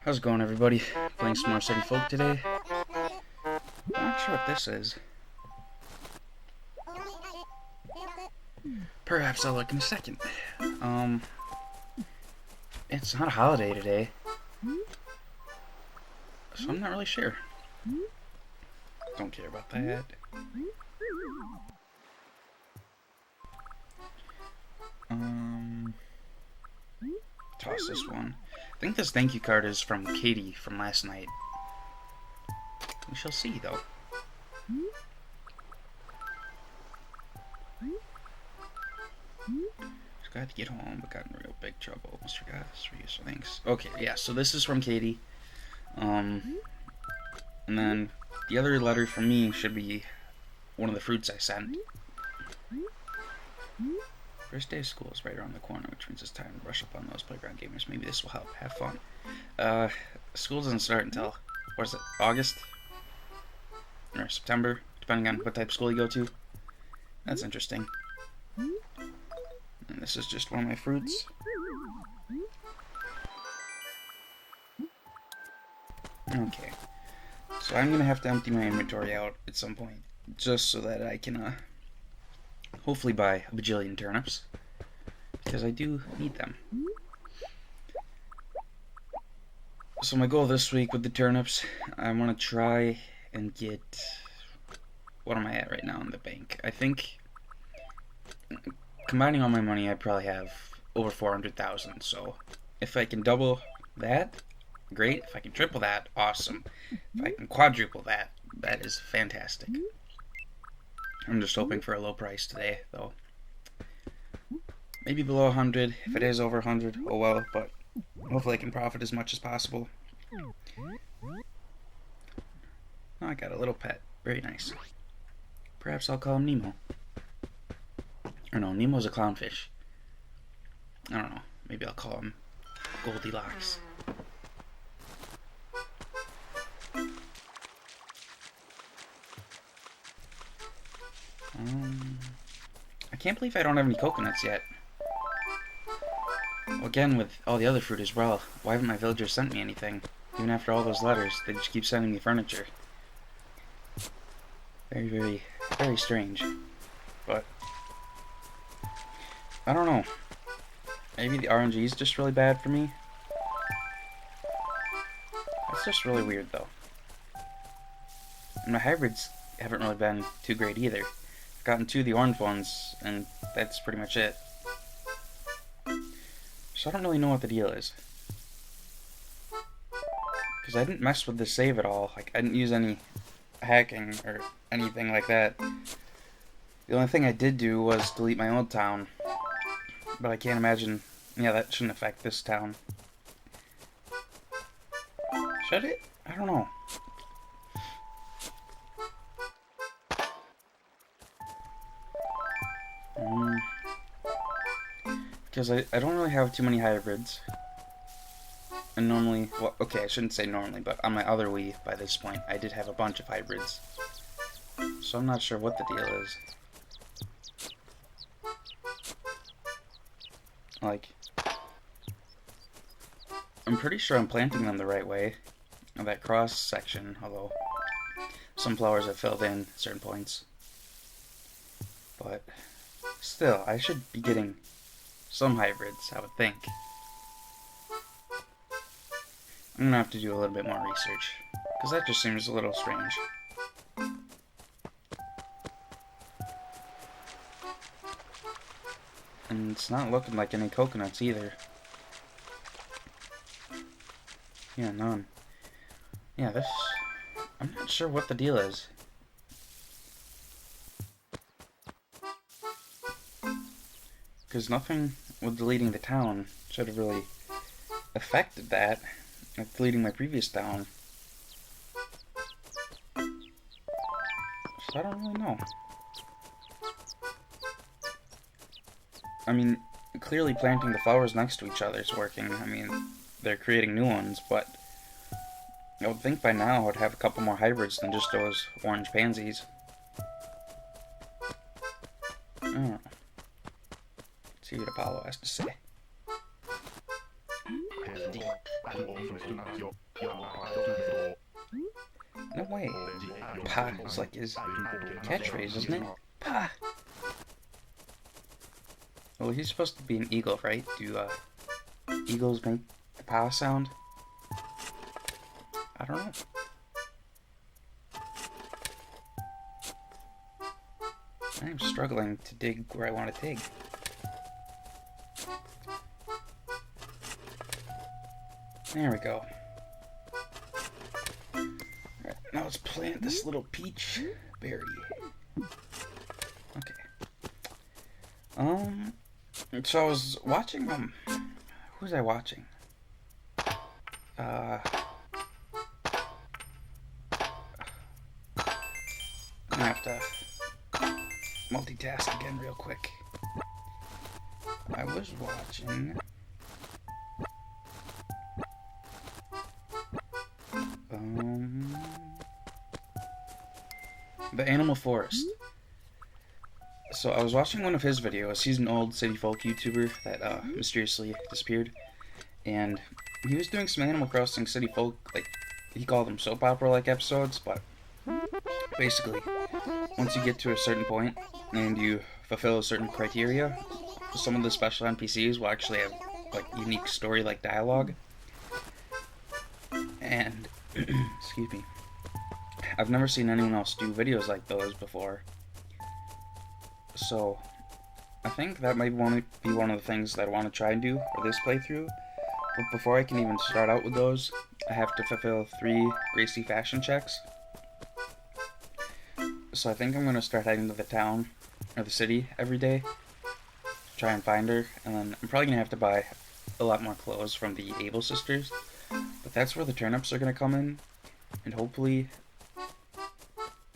How's it going, everybody? Playing some more City Folk today. I'm not sure what this is. Perhaps I'll look in a second. It's not a holiday today, so I'm not really sure. Don't care about that. Toss this one. I think this thank you card is from Katie from last night. We shall see, though. Just got to get home, but got in real big trouble. Almost forgot this for you, so thanks. Okay, yeah, so this is from Katie. And then the other letter from me should be one of the fruits I sent. First day of school is right around the corner, which means it's time to brush up on those playground gamers. Maybe this will help. Have fun. School doesn't start until, what is it, August? Or September, depending on what type of school you go to. That's interesting. And this is just one of my fruits. Okay. So I'm gonna have to empty my inventory out at some point, just so that I can, hopefully buy a bajillion turnips, because I do need them. So my goal this week with the turnips, I want to try and get, what am I at right now in the bank? I think, combining all my money, I probably have over 400,000, so if I can double that, great. If I can triple that, awesome. If I can quadruple that, that is fantastic. I'm just hoping for a low price today, though. Maybe below 100. If it is over 100, oh well, but hopefully I can profit as much as possible. Oh, I got a little pet. Very nice. Perhaps I'll call him Nemo. Or no, Nemo's a clownfish. I don't know. Maybe I'll call him Goldilocks. I can't believe I don't have any coconuts yet. Well, again, with all the other fruit as well, why haven't my villagers sent me anything? Even after all those letters, they just keep sending me furniture. Very, very, very strange. But, I don't know. Maybe the RNG is just really bad for me. That's just really weird, though. And my hybrids haven't really been too great either. I've gotten 2 of the orange ones, and that's pretty much it. So I don't really know what the deal is. Because I didn't mess with the save at all. Like, I didn't use any hacking or anything like that. The only thing I did do was delete my old town. But I can't imagine... Yeah, that shouldn't affect this town. Should it? I don't know. Because I don't really have too many hybrids. And normally, well, okay, I shouldn't say normally, but on my other Wii, by this point, I did have a bunch of hybrids. So I'm not sure what the deal is. Like, I'm pretty sure I'm planting them the right way. That cross section, although some flowers have filled in at certain points. But still, I should be getting some hybrids, I would think. I'm gonna have to do a little bit more research, because that just seems a little strange. And it's not looking like any coconuts either. Yeah, none. Yeah, this... I'm not sure what the deal is. Because nothing with deleting the town should have really affected that. Like deleting my previous town. So I don't really know. I mean, clearly planting the flowers next to each other is working. I mean, they're creating new ones, but I would think by now I'd have a couple more hybrids than just those orange pansies. I don't know. Let's see what Apollo has to say. No way. Pa is like his catchphrase, isn't it? Pa! Well, he's supposed to be an eagle, right? Do eagles make the pa sound? I don't know. I'm struggling to dig where I want to dig. There we go. Alright, now let's plant this little peach berry. Okay. So I was watching, who was I watching? I'm gonna have to multitask again real quick. I was watching The Animal Forest. So I was watching one of his videos. He's an old city folk YouTuber that mysteriously disappeared, and he was doing some Animal Crossing city folk, like he called them soap opera like episodes, but basically once you get to a certain point and you fulfill a certain criteria, some of the special NPCs will actually have like unique story like dialogue. And excuse me, I've never seen anyone else do videos like those before. So I think that might be one of the things that I want to try and do for this playthrough. But before I can even start out with those, I have to fulfill 3 Gracie fashion checks. So I think I'm going to start heading to the town, or the city, every day. To try and find her, and then I'm probably going to have to buy a lot more clothes from the Able sisters. But that's where the turnips are going to come in, and hopefully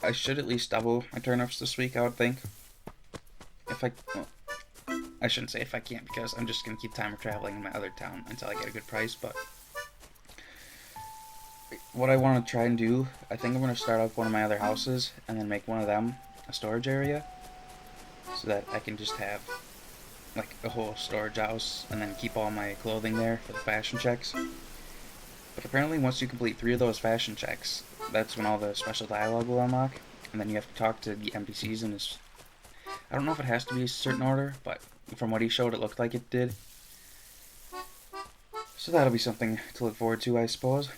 I should at least double my turnips this week, I would think. If I... Well, I shouldn't say if I can't, because I'm just going to keep timer traveling in my other town until I get a good price, but what I want to try and do, I think I'm going to start off one of my other houses and then make one of them a storage area so that I can just have like a whole storage house and then keep all my clothing there for the fashion checks. But apparently once you complete 3 of those fashion checks, that's when all the special dialogue will unlock, and then you have to talk to the NPCs in this... I don't know if it has to be a certain order, but from what he showed it looked like it did. So that'll be something to look forward to, I suppose.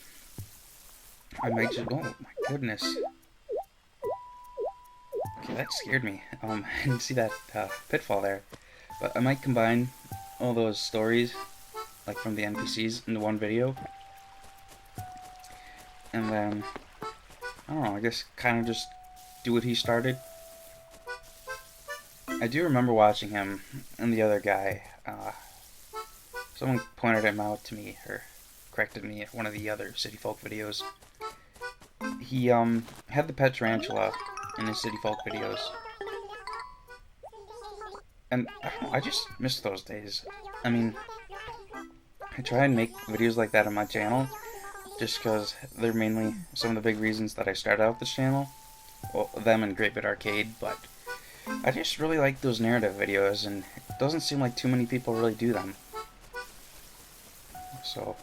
I might just... Oh my goodness. Okay, that scared me. I didn't see that pitfall there. But I might combine all those stories, like from the NPCs, into one video. And then, I don't know, I guess kind of just do what he started. I do remember watching him and the other guy. Someone pointed him out to me, or corrected me at one of the other City Folk videos. He had the pet tarantula in his City Folk videos. And I don't know, I just miss those days. I mean, I try and make videos like that on my channel, just because they're mainly some of the big reasons that I started out this channel. Well, them and Great Bit Arcade, but I just really like those narrative videos, and it doesn't seem like too many people really do them. So,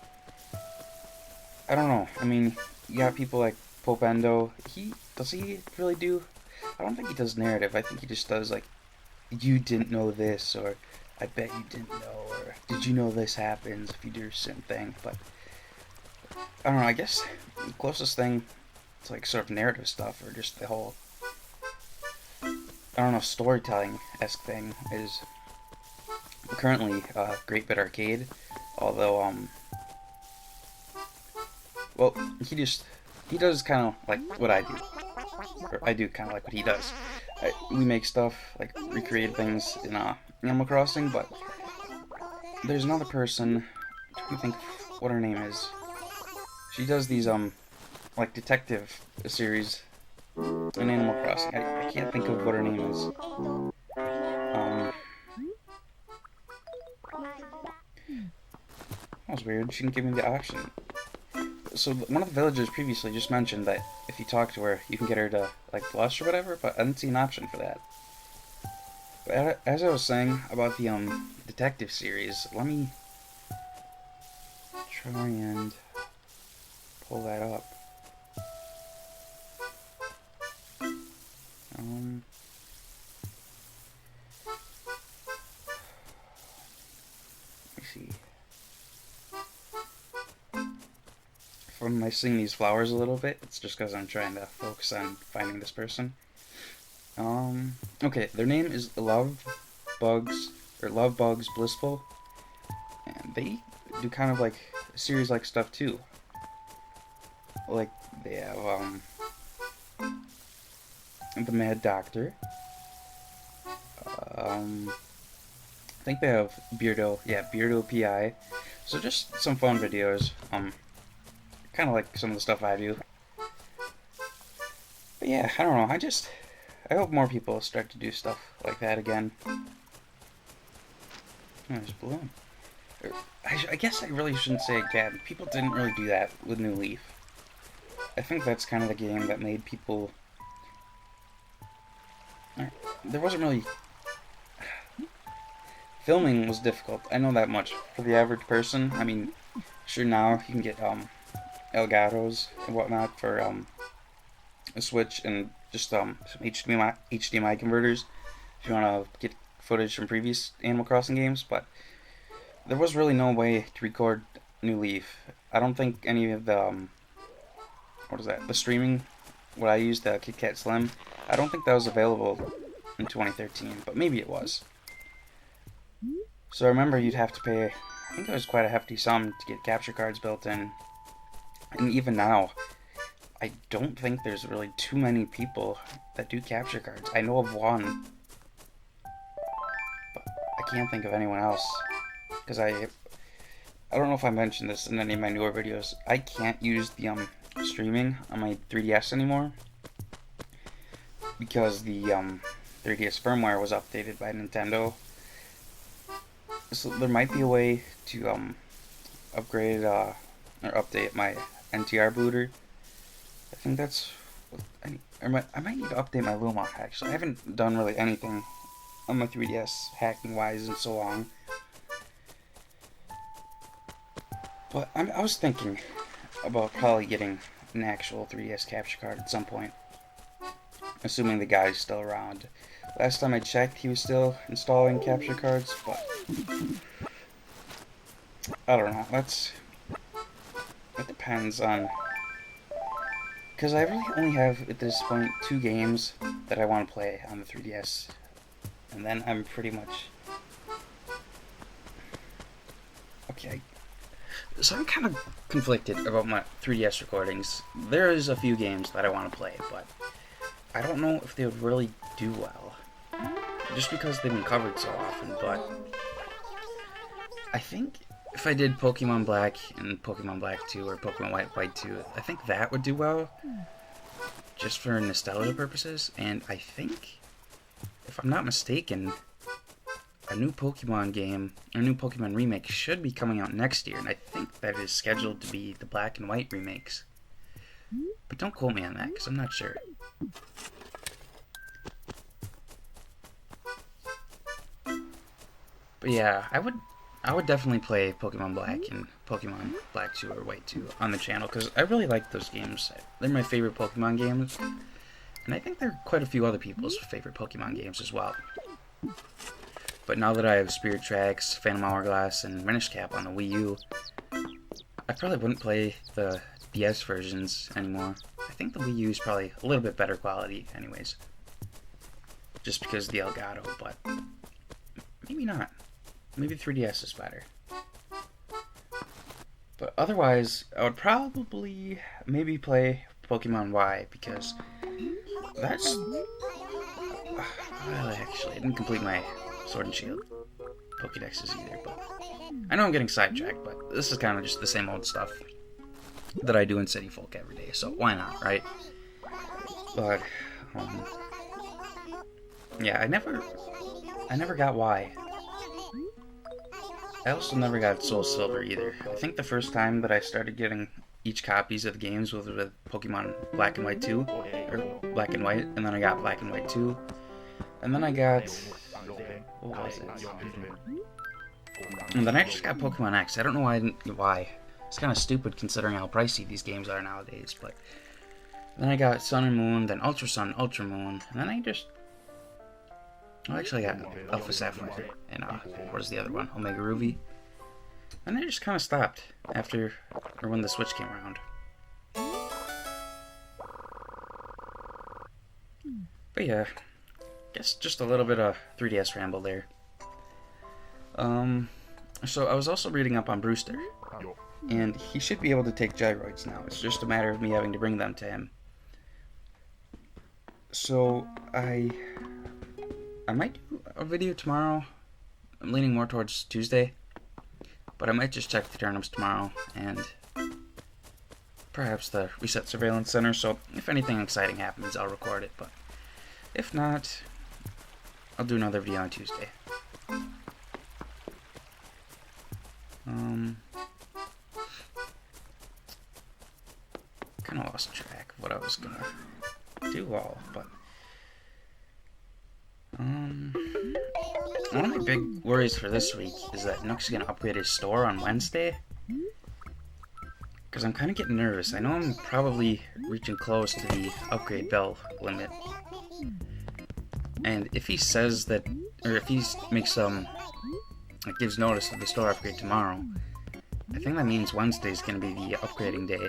I don't know. I mean, you got people like Popendo. Does he really do? I don't think he does narrative. I think he just does like, you didn't know this, or I bet you didn't know, or did you know this happens if you do a certain thing. But I don't know. I guess the closest thing to like sort of narrative stuff, or just the whole, I don't know, storytelling-esque thing is currently Great Bit Arcade. Although, well, he does kind of like what I do. Or I do kind of like what he does. We make stuff, like recreate things in Animal Crossing, but there's another person, I'm trying to think what her name is. She does these, like detective series in Animal Crossing. I can't think of what her name is. That was weird. She didn't give me the option. So one of the villagers previously just mentioned that if you talk to her, you can get her to like blush or whatever, but I didn't see an option for that. But as I was saying about the detective series, let me try and pull that up. Let me see. If I'm missing these flowers a little bit, it's just because I'm trying to focus on finding this person. Okay, their name is Love Bugs Blissful, and they do kind of like series-like stuff too. Like they have the Mad Doctor. I think they have Beardo PI. So just some fun videos. Kind of like some of the stuff I do. But yeah, I don't know. I hope more people start to do stuff like that again. Oh, there's a balloon. I guess I really shouldn't say again. People didn't really do that with New Leaf. I think that's kind of the game that made people... There wasn't really... Filming was difficult. I know that much. For the average person, I mean, sure now you can get Elgatos and whatnot for a Switch and just some HDMI converters if you want to get footage from previous Animal Crossing games, but there was really no way to record New Leaf. I don't think any of the the streaming, what I used, the KitKat Slim, I don't think that was available in 2013, but maybe it was. So I remember you'd have to pay, I think it was quite a hefty sum to get capture cards built in. And even now, I don't think there's really too many people that do capture cards. I know of one, but I can't think of anyone else. Because I don't know if I mentioned this in any of my newer videos. I can't use the streaming on my 3DS anymore because the 3DS firmware was updated by Nintendo. So there might be a way to upgrade or update my NTR booter. I think that's what I might need to update my Luma actually. I haven't done really anything on my 3DS hacking wise in so long. But I was thinking about probably getting an actual 3DS capture card at some point, assuming the guy's still around. Last time I checked, he was still installing capture cards, but I don't know. It depends on, because I really only have at this point 2 games that I want to play on the 3DS, and then I'm pretty much okay. So I'm kind of conflicted about my 3DS recordings. There is a few games that I want to play, but I don't know if they would really do well, just because they've been covered so often. But I think if I did Pokemon Black and Pokemon Black 2 or Pokemon White 2, I think that would do well, just for nostalgia purposes. And I think, if I'm not mistaken, a new Pokemon game, a new Pokemon remake should be coming out next year, and I think that is scheduled to be the Black and White remakes. But don't quote me on that, because I'm not sure. But yeah, I would definitely play Pokemon Black and Pokemon Black 2 or White 2 on the channel, because I really like those games. They're my favorite Pokemon games, and I think they're quite a few other people's favorite Pokemon games as well. But now that I have Spirit Tracks, Phantom Hourglass, and Minish Cap on the Wii U, I probably wouldn't play the DS versions anymore. I think the Wii U is probably a little bit better quality anyways, just because of the Elgato, but maybe not. Maybe 3DS is better. But otherwise, I would probably maybe play Pokemon Y, because that's... Well, actually, I didn't complete my Sword and Shield Pokédexes either, but I know I'm getting sidetracked, but this is kind of just the same old stuff that I do in City Folk every day, so why not, right? But, yeah, I never got Y. I also never got Soul Silver either. I think the first time that I started getting each copies of the games was with Pokemon Black and White 2, or Black and White, and then I got Black and White 2, and then I got... What was it? And then I just got Pokemon X. I don't know why I didn't get Y. It's kind of stupid considering how pricey these games are nowadays, but then I got Sun and Moon, then Ultra Sun, Ultra Moon, and then I just... Well, actually I got Alpha Sapphire, and what is the other one? Omega Ruby. And I just kind of stopped after, or when the Switch came around. But yeah, guess just a little bit of 3DS ramble there. So I was also reading up on Brewster, and he should be able to take gyroids now. It's just a matter of me having to bring them to him. So I might do a video tomorrow. I'm leaning more towards Tuesday, but I might just check the turnips tomorrow and perhaps the Reset Surveillance Center. So if anything exciting happens, I'll record it. But if not, I'll do another video on Tuesday. Kind of lost track of what I was gonna do all, but one of my big worries for this week is that Nook's gonna upgrade his store on Wednesday, because I'm kind of getting nervous. I know I'm probably reaching close to the upgrade bell limit, and if he says that, or if he makes like gives notice of the store upgrade tomorrow, I think that means Wednesday's gonna be the upgrading day,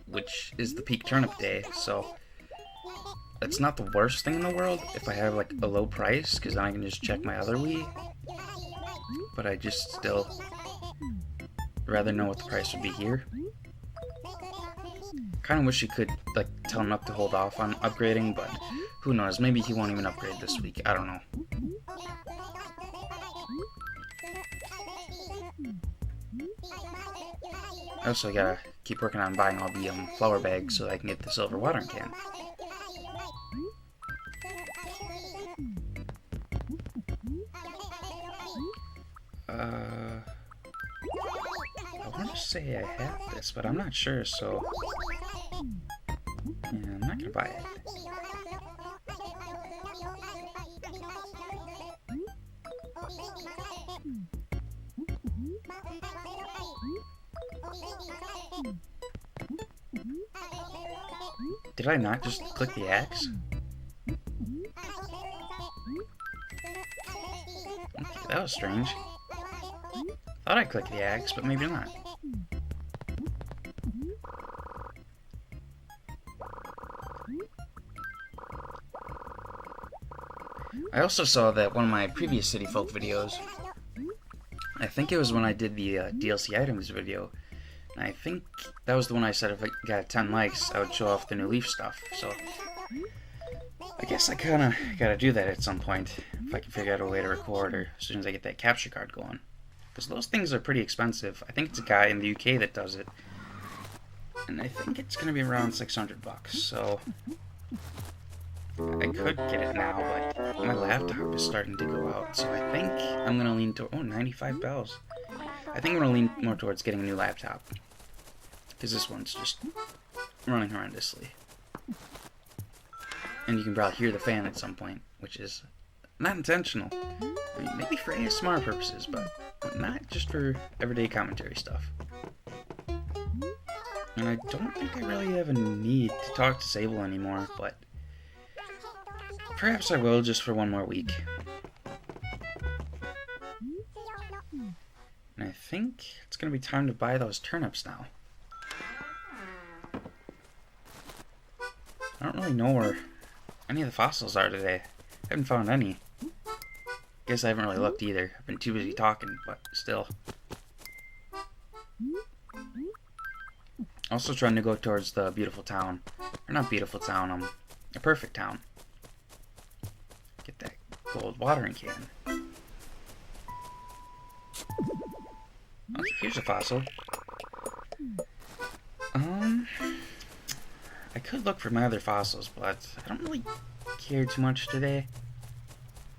which is the peak turnip day. So that's not the worst thing in the world if I have like a low price, because then I can just check my other Wii. But I just still rather know what the price would be here. Kind of wish you could like tell Nook to hold off on upgrading, but who knows? Maybe he won't even upgrade this week. I don't know. I also gotta keep working on buying all the flower bags so I can get the silver watering can. I want to say I have this, but I'm not sure, so yeah, I'm not gonna buy it. Did I not just click the axe? Okay, that was strange. Thought I clicked the axe, but maybe not. I also saw that one of my previous City Folk videos, I think it was when I did the DLC items video, and I think that was the one I said if I got 10 likes, I would show off the new Leaf stuff. So I guess I kind of gotta do that at some point, if I can figure out a way to record, or as soon as I get that capture card going. Because those things are pretty expensive. I think it's a guy in the UK that does it, and I think it's gonna be around $600, so I could get it now, but my laptop is starting to go out, so I think I'm gonna lean toward 95 bells. I think I'm gonna lean more towards getting a new laptop, because this one's just running horrendously. And you can probably hear the fan at some point, which is not intentional. I mean, maybe for ASMR purposes, but not just for everyday commentary stuff. And I don't think I really have a need to talk to Sable anymore, but perhaps I will just for one more week. And I think it's going to be time to buy those turnips now. I don't really know where any of the fossils are today. I haven't found any. Guess I haven't really looked either. I've been too busy talking, but still. Also trying to go towards the beautiful town. Or not beautiful town, a perfect town. Get that gold watering can. Okay, here's a fossil. I could look for my other fossils, but I don't really care too much today.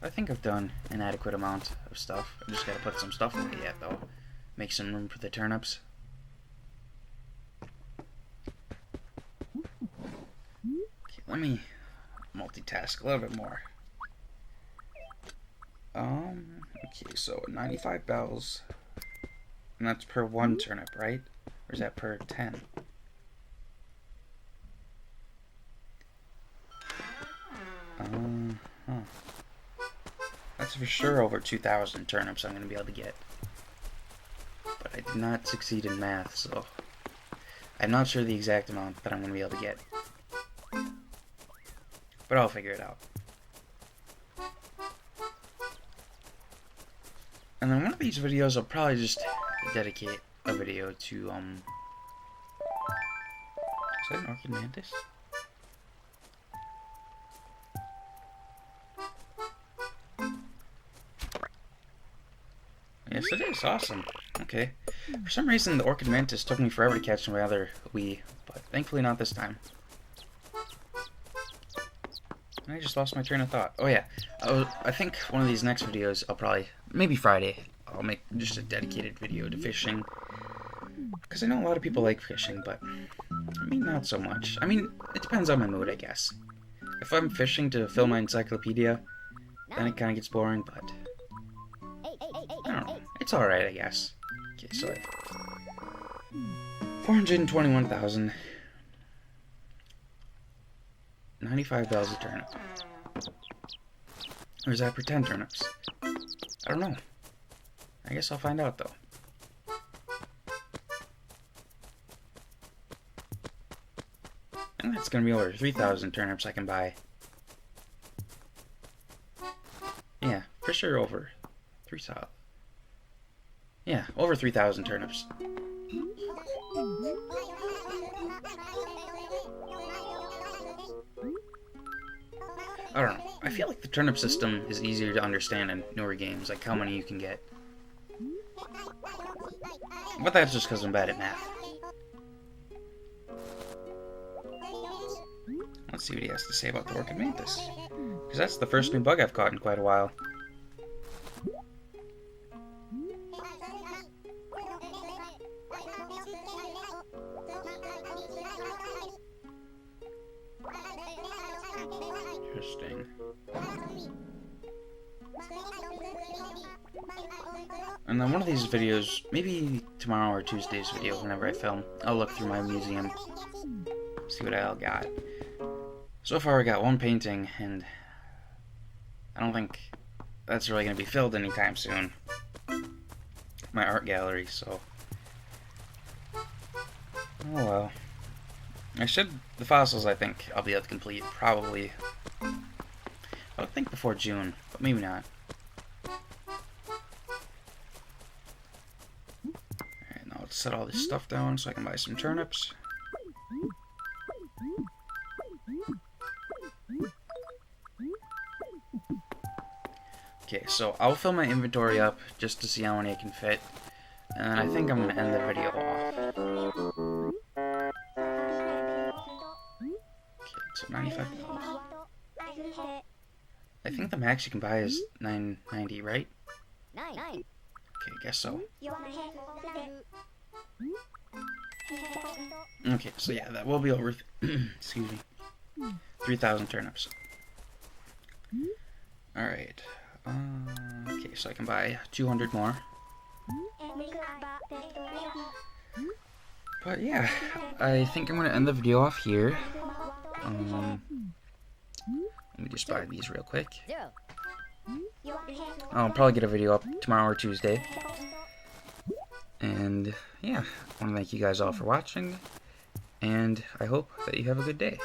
I think I've done an adequate amount of stuff. I just gotta put some stuff away yet, though. Make some room for the turnips. Okay, let me multitask a little bit more. Okay, so 95 bells, and that's per one turnip, right? Or is that per 10? Huh. That's for sure over 2,000 turnips I'm going to be able to get. But I did not succeed in math, so I'm not sure the exact amount that I'm going to be able to get. But I'll figure it out. And then one of these videos I'll probably just dedicate a video to, is that an orchid mantis? Yes, it is. Awesome. Okay. For some reason, the orchid mantis took me forever to catch my other Wii, but thankfully not this time. And I just lost my train of thought. Oh yeah, I think one of these next videos, I'll probably, maybe Friday, I'll make just a dedicated video to fishing. Because I know a lot of people like fishing, but I mean, not so much. I mean, it depends on my mood, I guess. If I'm fishing to fill my encyclopedia, then it kind of gets boring, but I don't know. It's alright, I guess. Okay, so 421,000. 95 bells a turnip. Or is that per 10 turnips? I don't know. I guess I'll find out, though. And that's gonna be over 3,000 turnips I can buy. Yeah, for sure over 3,000. Yeah, over 3,000 turnips. I don't know. I feel like the turnip system is easier to understand in newer games, like how many you can get. But that's just because I'm bad at math. Let's see what he has to say about the orchid mantis. Because that's the first new bug I've caught in quite a while. Interesting. And then one of these videos, maybe tomorrow or Tuesday's video, whenever I film, I'll look through my museum, see what I all got. So far I got one painting, and I don't think that's really going to be filled anytime soon. My art gallery, so... Oh well. The fossils I think I'll be able to complete, probably. I would think before June, but maybe not. Alright, now let's set all this stuff down so I can buy some turnips. Okay, so I'll fill my inventory up just to see how many I can fit. And then I think I'm going to end the video off. Okay, so 95 dollars. I think the max you can buy is 990, right? Okay, I guess so. Okay, so yeah, that will be over, excuse me, 3,000 turnips. Alright, okay, so I can buy 200 more. But yeah, I think I'm going to end the video off here. Let me just buy these real quick. I'll probably get a video up tomorrow or Tuesday. And yeah, I want to thank you guys all for watching. And I hope that you have a good day.